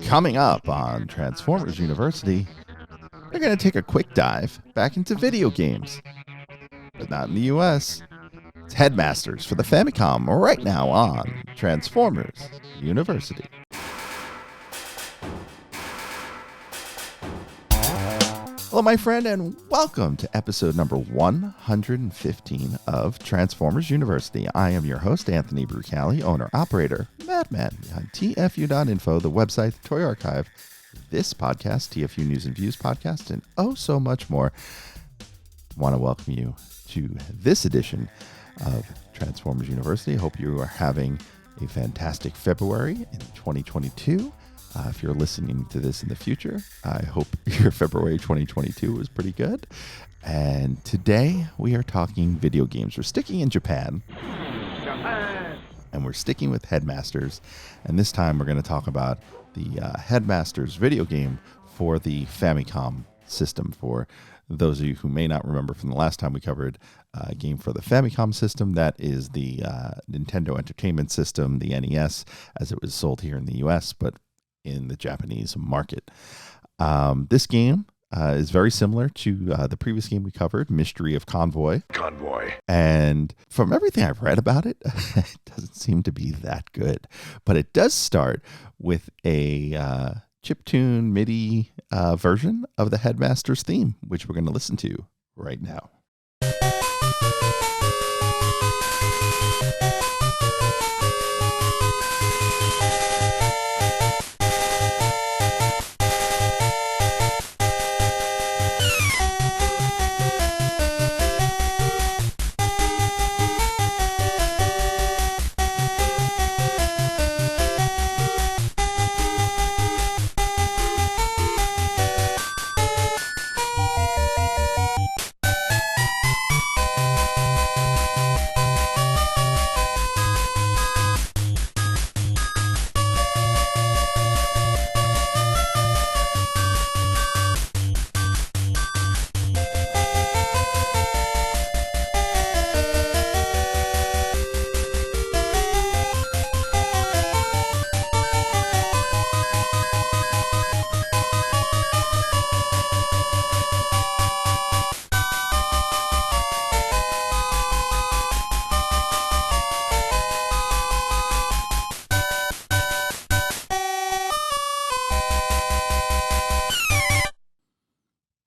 Coming up on Transformers University, we're going to take a quick dive back into video games, but not in the US. It's Headmasters for the Famicom right now on Transformers University. Hello, my friend, and welcome to episode number 115 of Transformers University. I am your host, Anthony Brucali, owner-operator, Madman behind TFU.INFO, the website, the toy archive, this podcast, TFU News and Views podcast, and oh so much more. I want to welcome you to this edition of Transformers University. I hope you are having a fantastic February in 2022. If you're listening to this in the future, I hope your February 2022 was pretty good. And today we are talking video games. We're sticking in Japan. And we're sticking with Headmasters. And this time we're going to talk about the Headmasters video game for the Famicom system. For those of you who may not remember from the last time we covered a game for the Famicom system, that is the Nintendo Entertainment System, the NES, as it was sold here in the US, but in the Japanese market. This game is very similar to the previous game we covered, Mystery of Convoy. And from everything I've read about it, it doesn't seem to be that good. But it does start with a chiptune MIDI version of the Headmasters theme, which we're going to listen to right now.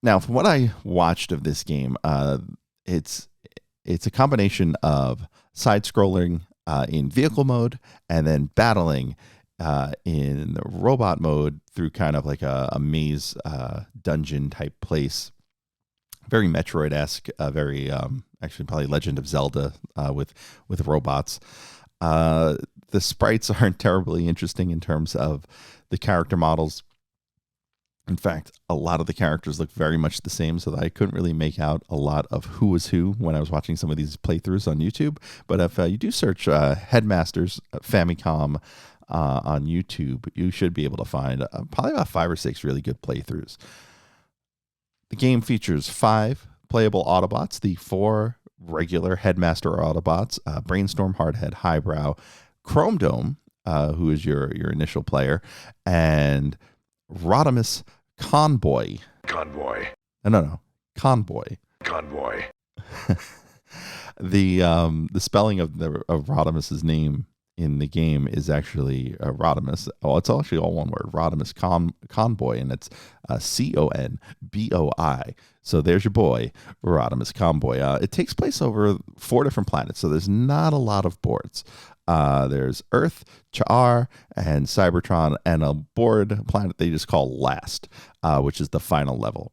Now, from what I watched of this game, it's a combination of side-scrolling in vehicle mode and then battling in the robot mode through kind of like a maze dungeon type place. Very Metroid-esque, very actually probably Legend of Zelda with robots. The sprites aren't terribly interesting in terms of the character models. In fact, a lot of the characters look very much the same, so that I couldn't really make out a lot of who was who when I was watching some of these playthroughs on YouTube. But if you do search Headmasters Famicom on YouTube, you should be able to find probably about 5 or 6 really good playthroughs. The game features 5 playable Autobots, the 4 regular Headmaster Autobots, Brainstorm, Hardhead, Highbrow, Chrome Dome, who is your initial player, and Rodimus Convoy. Convoy. No. Convoy. The spelling of Rodimus's name in the game is actually Rodimus. Oh, it's actually all one word. Rodimus Convoy, and it's Conboi. So there's your boy, Rodimus Convoy. It takes place over 4 different planets, so there's not a lot of boards. There's Earth, Cha'ar, and Cybertron, and a board planet they just call Last, which is the final level.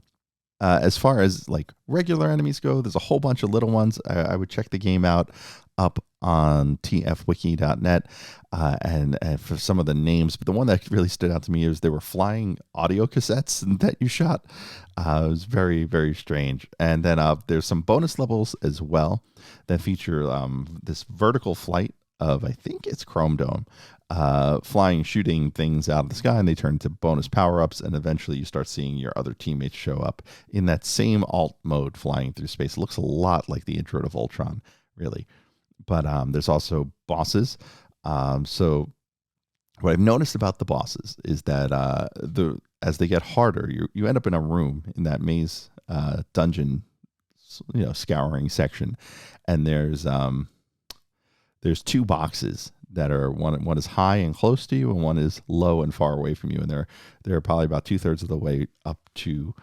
As far as like regular enemies go, there's a whole bunch of little ones. I would check the game out up on tfwiki.net and for some of the names. But the one that really stood out to me is they were flying audio cassettes that you shot. It was very, very strange. And then there's some bonus levels as well that feature this vertical flight of, I think it's Chrome Dome, flying, shooting things out of the sky, and they turn into bonus power-ups, and eventually you start seeing your other teammates show up in that same alt mode flying through space. It looks a lot like the intro to Voltron, really. But there's also bosses. So What I've noticed about the bosses is that as they get harder, you end up in a room in that maze dungeon, scouring section, and there's two boxes that are one is high and close to you, and one is low and far away from you, and they're probably about 2/3 of the way up to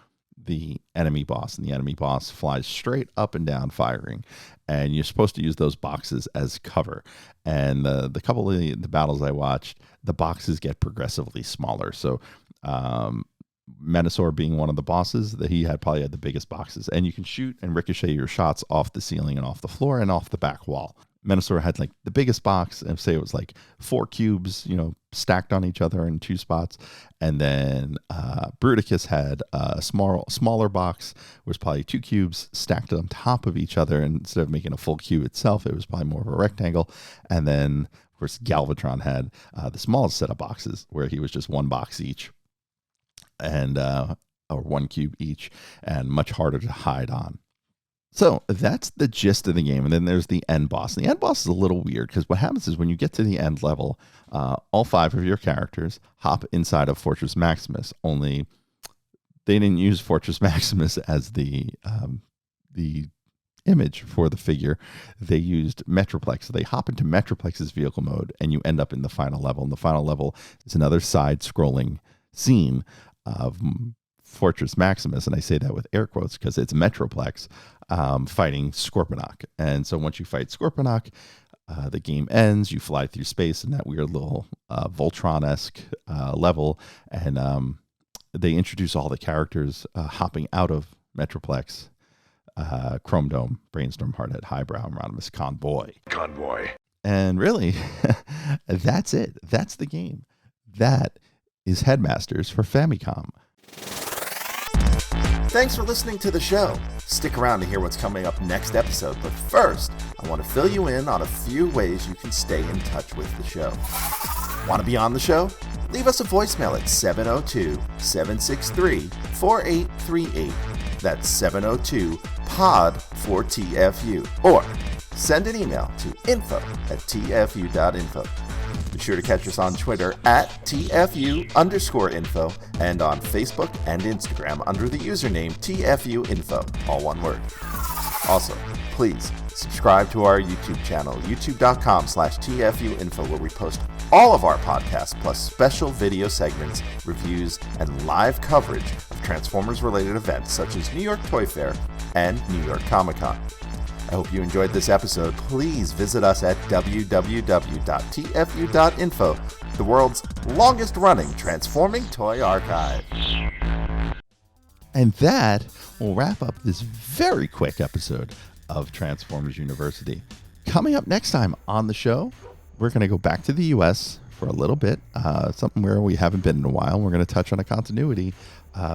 the enemy boss, and the enemy boss flies straight up and down firing, and you're supposed to use those boxes as cover. And the couple of the battles I watched, the boxes get progressively smaller. So Menasor being one of the bosses, that he probably had the biggest boxes, and you can shoot and ricochet your shots off the ceiling and off the floor and off the back wall. Menasor had like the biggest box, and say it was like 4 cubes, stacked on each other in 2 spots. And then Bruticus had a smaller box, was probably 2 cubes stacked on top of each other. And instead of making a full cube itself, it was probably more of a rectangle. And then, of course, Galvatron had the smallest set of boxes, where he was just 1 box each, and or 1 cube each, and much harder to hide on. So that's the gist of the game. And then there's the end boss. And the end boss is a little weird, because what happens is when you get to the end level, all 5 of your characters hop inside of Fortress Maximus. Only they didn't use Fortress Maximus as the image for the figure. They used Metroplex. So they hop into Metroplex's vehicle mode, and you end up in the final level. And the final level is another side-scrolling scene of Fortress Maximus, and I say that with air quotes because it's Metroplex, fighting Scorponok. And so once you fight Scorponok, the game ends. You fly through space in that weird little Voltron-esque level, and they introduce all the characters hopping out of Metroplex: Chrome Dome, Brainstorm, Hardhead, Highbrow, Rodimus, Convoy. And really, that's it. That's the game. That is Headmasters for Famicom. Thanks for listening to the show. Stick around to hear what's coming up next episode, but first, I want to fill you in on a few ways you can stay in touch with the show. Want to be on the show? Leave us a voicemail at 702-763-4838. That's 702-POD-4TFU. Or send an email to info@TFU.info. Be sure to catch us on Twitter at TFU_info, and on Facebook and Instagram under the username TFU.INFO, all one word. Also, please subscribe to our YouTube channel, youtube.com/TFU.INFO, where we post all of our podcasts, plus special video segments, reviews, and live coverage of Transformers-related events such as New York Toy Fair and New York Comic-Con. I hope you enjoyed this episode. Please visit us at www.tfu.info, the world's longest-running transforming toy archive. And that will wrap up this very quick episode of Transformers University. Coming up next time on the show, we're going to go back to the U.S. for a little bit, something where we haven't been in a while. We're going to touch on a continuity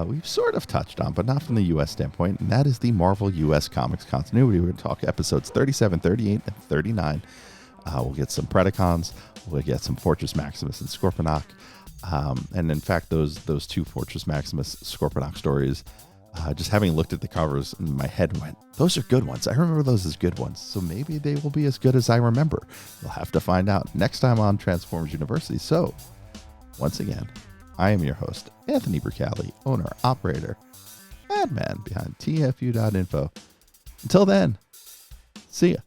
we've sort of touched on, but not from the U.S. standpoint, and that is the Marvel U.S. Comics continuity. We're going to talk episodes 37, 38, and 39. We'll get some Predacons. We'll get some Fortress Maximus and Scorponok. And in fact, those 2 Fortress Maximus Scorponok stories, just having looked at the covers, in my head went, those are good ones. I remember those as good ones. So maybe they will be as good as I remember. We'll have to find out next time on Transformers University. So, once again, I am your host, Anthony Bricali, owner, operator, madman behind TFU.info. Until then, see ya.